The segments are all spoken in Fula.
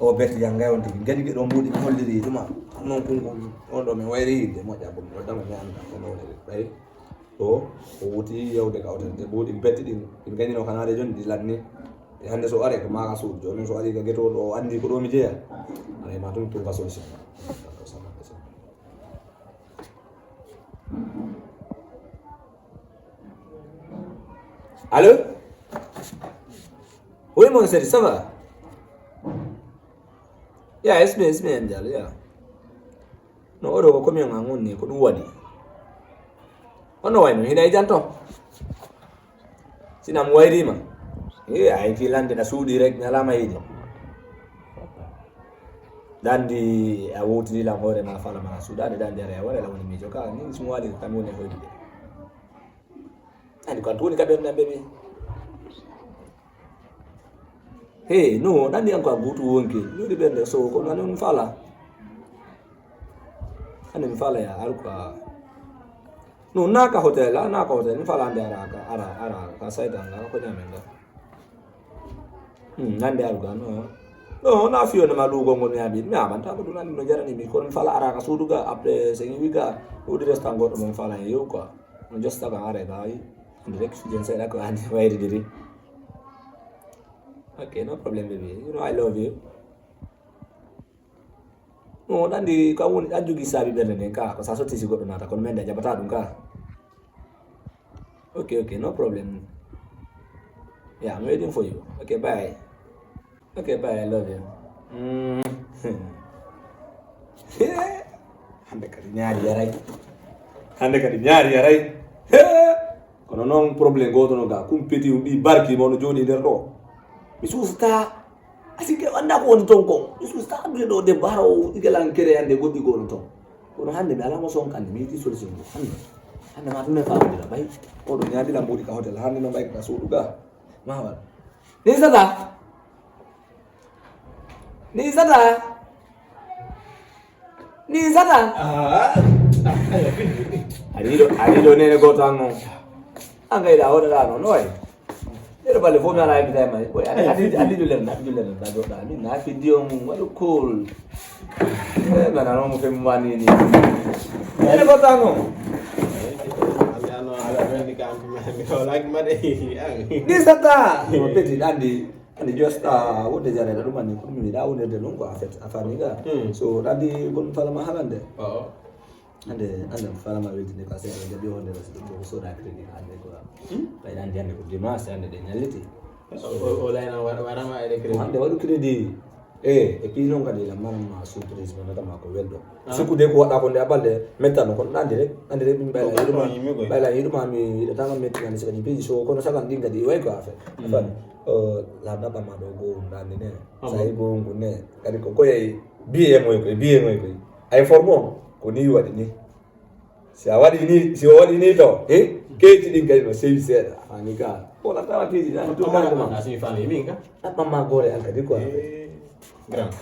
o beti jangay on tigi gadi do mudi holliri duma non kungum on do mi wayri de mo jabbo do dama mi anda ko no bay o wuti yawde ka hotel de bodi betti din gani no kanade jon di ladni hande so are ko maka suud joni so ari ga geto do andi ko do mi jeya ay ma tum to solution Allô? Oui mon chéri, ça va? Yeah, it's me Angel, yeah. No odo ko komi ngangun ni ko dum wadi. Ono wayno hina janto. Sina muwairi ma. Ay kilande na suudi rek nyalama yidi. Dandi a wotiri la hore ma fala ma suudade dandi ara wala la woni mi joka ni sumwali kamone ko yidi. Andi ko tuni kabe na bebe. Hey, no, nani yang kwa butu wonke. Ni bende so ko nani mfala. Ani mfala ya alqa. No, naka hotel, mfala ande ara ka saida ngala ko nyamenga. Nande alqa no. No, na fiyo na malugo ngoni abi. Mi abanta ko dunani no jarani mi ko mfala ara ka suduga apre sengi wiga. Udi resta ngoto mo mfala yo kwa. No just taka are dai. Direct jense la ko andi wayri diri. Okay, no problem, baby. You know I love you. No, nandi kamu anjugi sabi berne ka. Ko saso tisi ko nata kon menda jabata dun ka. Okay, no problem. Yeah, I'm waiting for you. Okay, bye. Okay, bye. I love you. Hande kadi nyari yarai. Kono non problem goto no ga kumpeti ubi barki mono joni der do. Misusta asike anda ko on tonko misusta ande do de baro igalan kere ande goddi go on ton kono hande mi ala mo son kan mi ti solution hande ma tune fa dira bay o do nyaadi la modi ka hotel hande no bay ka so duga ma wala ni zata ari do ne go tanno anga ida ora la no noy ero bale fo mi ala bi tay mai ko adi julen da do da mi na video mu walo cool bana no mo fe mwani ni ero ko tango ano ala ben ka mi ko like ma de ni sata mo peti andi just wode jare da dum ni ko mi da wonde de longo afani ga so dadi kon fala ma halande ande fala ma wedi ne ka se de bi honde so da credit ande ko bay dan jande ko dimanche ande de nyaliti o la na wara ma ede credit ande wadu credit e puis non kadi la mamma surprise ma ma ko weldo suku de ko wada ko de abalde metta no ko ande rek min bayla yiduma mi da tanga metti kan se kadi bi so ko no sagan dinga di way ko afa afan la da ba ma do go ndande ne sai go ngune kadi ko ye biye moy ko ay formo ko ni wadi ni si wadi ni to keeti din kadi no sewi seda anika ko la tawa keeti dan to kan ko ma si fami minga apa ma gore an kadi ko grand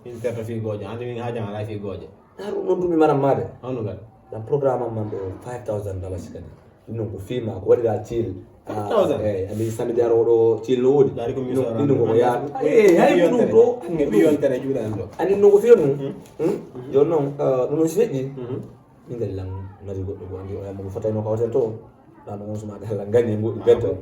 interta fi goje andi min haja ala fi goje aru non dumi maram made anu gal dan programme man do $5,000 kadi ino ko fima ko wadi da chill 5,000 andi sami daro do chill no wodi dari ko mi so ino ko ya hay no do bi yon tere juda ando ani no ko fionu jonno no seji min dal lang mari goddo go andi o mo fatay no ko hotel to dan mo suma dal ngani mo beto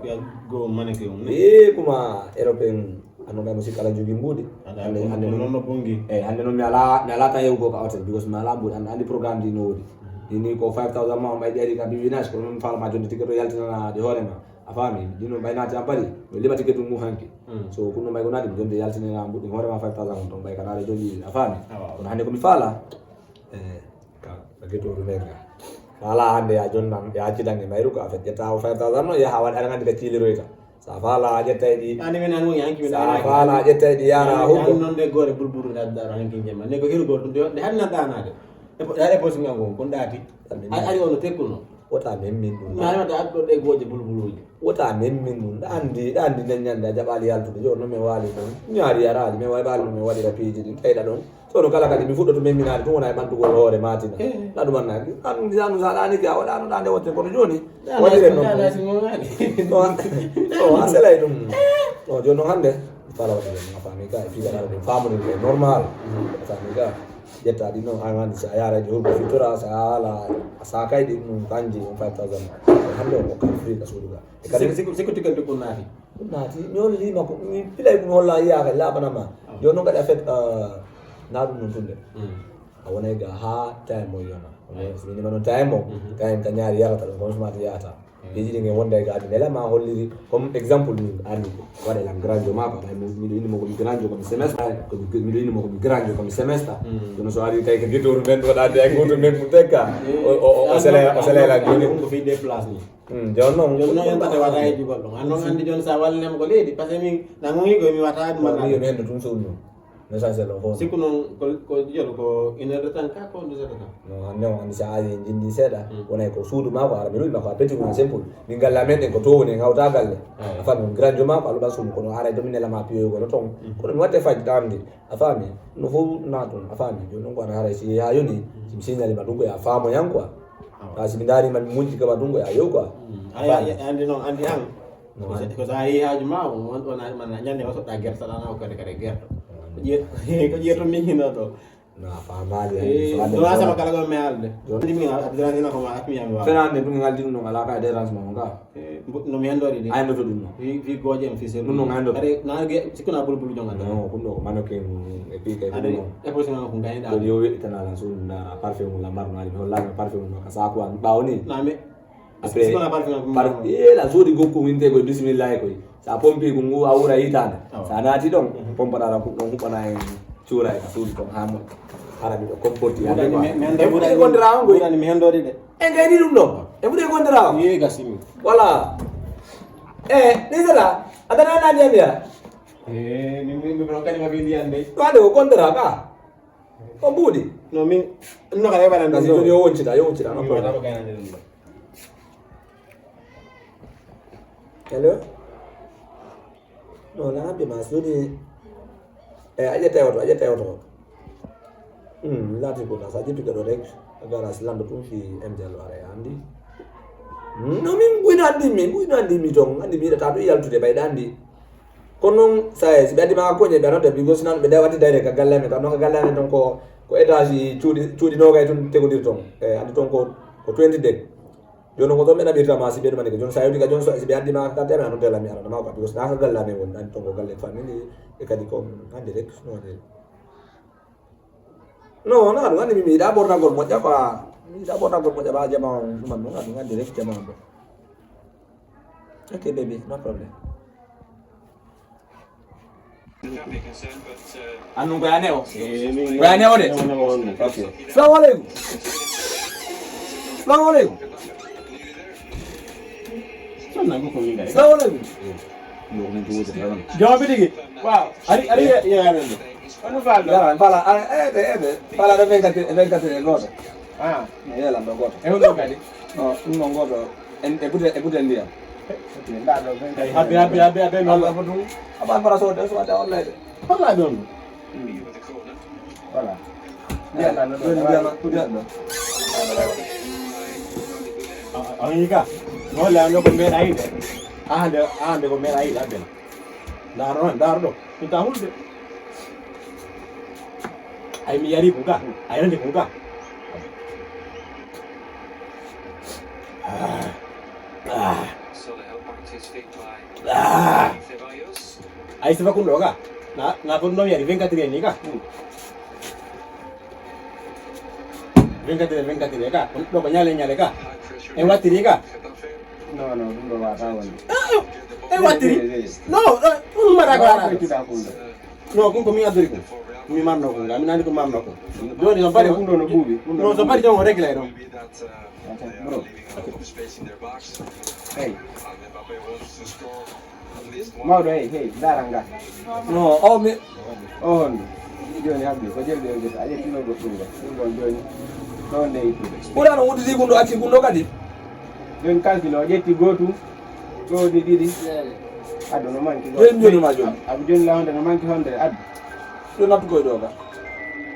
go maneke on kuma european anu ga musik ala jogi mbudi ande no bongi ande no mi ala ta yewgo ka hotel because ma la mbudi andi programme di no wodi ini ko 5,000 ma bay di ka bivinage ko non fala ma jonde tiketo yaltina de horema afami dino bayna ta bari be liba tiketo mu hanki so kuno bay ko nadi jonde yaltina na mbudi horema 5,000 ton bay ka dare joli afami on hande ko mi fala ka geto rumega ala hande ya jonna ya cidange mayru ko afet ta 5,000 no ya hawan ara ngandi ka ciliroita sa fala jetaydi ani men anu yanki men sa fala jetaydi yara hubbo non de gore bulbulu da ranki jema ne ko hiru go de hanna danade e posi ngango kon dati ari ono tekkuno wota memmin dum ma da addo de goje bulbuluji wota memmin dum andi nen nyanda jabali yaltude jo no me wali don nyaari yaraji me way balu me wadi rapiji din kayda don so no kala kadi mi fuddo to memminade to wona e bantu go hore matina la dum annaki an dizanu sa dani ka wada no dande wotte kono joni wadi ren non so aselay dum no jono hande fala wata na famika figa na de famu ni normal famika jetta di no angan sa yara di hurbo fitura sa ala sa kai di no kanji 5000 hando ko kan free ka suduga e kadi siko tikal de kunati nyol li mako mi pilay ko holla ya ka la banama yo no kada fet na dum tunde awona ga ha time mo yona ni mano time mo kayen tanyari yara tan ko smart yata Jadi dengan wanda ga adi nela ma holli comme exemple ni ani wala la grande mapa ma mi do mo ko grande comme semestre ko mi do mo ko grande comme semestre no so ari tay ke gitor men wada de ko to men muteka o sele la goni ko fi déplace ni jonno en tata wada e jugol do anno andi jon sa walne mo ko ledi parce que mi nangi ko mi wata mo na mi men dum so no l'essentiel ko siku non ko jelo ko une heure de temps ka ko 2 heures de temps no andi sa ali jindi seda wona ko suudu ma ko ara mi ma ko peti ko simple ni galla men ko to woni ngawta galle fa no grand ma ko aluba sum ko no ara domine la ma piyo ko no ton ko no watte faj damdi afami no fo na ton afami jo no ko ara si ha yoni sim signali madungo ya famo yankwa asi bindari man munji ka madungo ya yo kwa andi non andi ang ko sa hi ha juma won man nyande waso ta gerta na ko kade gerta ko jeeto mi hina to na famade so asa makala go me alde ndi mi abdurani na ko ma akmi am wa fenande dum ngal dinu no ala ka dérangement nga no mi andori di ay no to dum vi gojem fi se no ngando ade na ge sikuna bulbulu jonga no ko no manoke e pi kay ade e po sina ko ngayda do yo wi tanala so na parfum la mar no ali no la parfum no ka sa ko an bawni na me après sikuna parfum par la so di gokku winte ko bismillah ko sa pompi ko ngu awura hitana sa nati don pompa dara ko don ko na en chura ka sudi ko hamu ara mi comporti ande ko e bude gondira ngo ina mi hendori de e ngay di dum do e bude gondira ye gasimi wala ni sala adana na dia mi bro kani ma bindi ande to ande ko gondira ka ko budi no mi no ka yaba na do yo wonci da no ko da ko kana de hello no la bi masudi aja tayo lati ko na saji pika direct agara silando tu fi MDL are andi no min buina mi tong andi mi ta to yal tude bay dandi kono sai si badi ma ko je bano de because nan be dawati direct galle me tan no galle me ton ko etage tudi no gay tun tego dir ton andi ton ko 20 dek jono ko to mena birta ma si be man ko jon sayo diga jon so si be andi ma ka tebe no tela mi ara ma ko because na galle me won andi ton ko galle family e kadi ko andi rek no de no na ngani mi da borna gol moja pa mi da borna gol moja ba jama man no ngani direct jama do okay baby no problem anu ga ne o de okay assalamu alaikum sana ko mi dai assalamu alaikum no ni do de jawab digi wow ari ya ne Quando fala? Fala, fala da venga te goto. Ah, ela ndo goto. E uno gadi? No, non goto. E pute ndia. Ndado venga. Abi no la bodu. Aba para so de so ada online. Fala don. Fala. Dia na no. Amiga. No la no con ver ahí. Ande con ver ahí la bella. Dardo. Kita hulde. Ay mi yari buka, ay nanti buka. Ay se va con loga. Na pun no yari venga tiri ni ka. Venga tiri ka. Lo nyale ka. E wa tiri ka. No, no va ta won. E wa tiri. No, mara ka. No, kun ko mi adori ko. Mi marno ko ngam nani ko marno ko joni so bari hundo no bubi no so bari don regle don bro hey mawdo hey daranga no o mi on joni habbi ko jelde o jeta aje tino go tunga don joni don dey pura no wudi gundo ati gundo kadi don kalkilo jetti gotu go di didi ado no manki joni ma joni abu joni la honda no manki 100 ado yo natu ko doga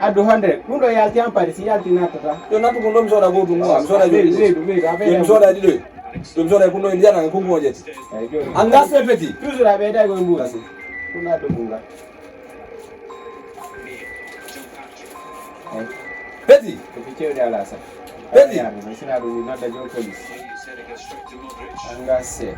adu 100 kundo yalti ampari si yalti natata yo natu kundo msora godu ngo msora yo msora dido yo msora kundo indiana kungo jeti anga sepeti toujours abeda go mbuzi Kuna dunga. Betty. Kupitia dia alasa. Betty. Sina dunga na da police. Anga se.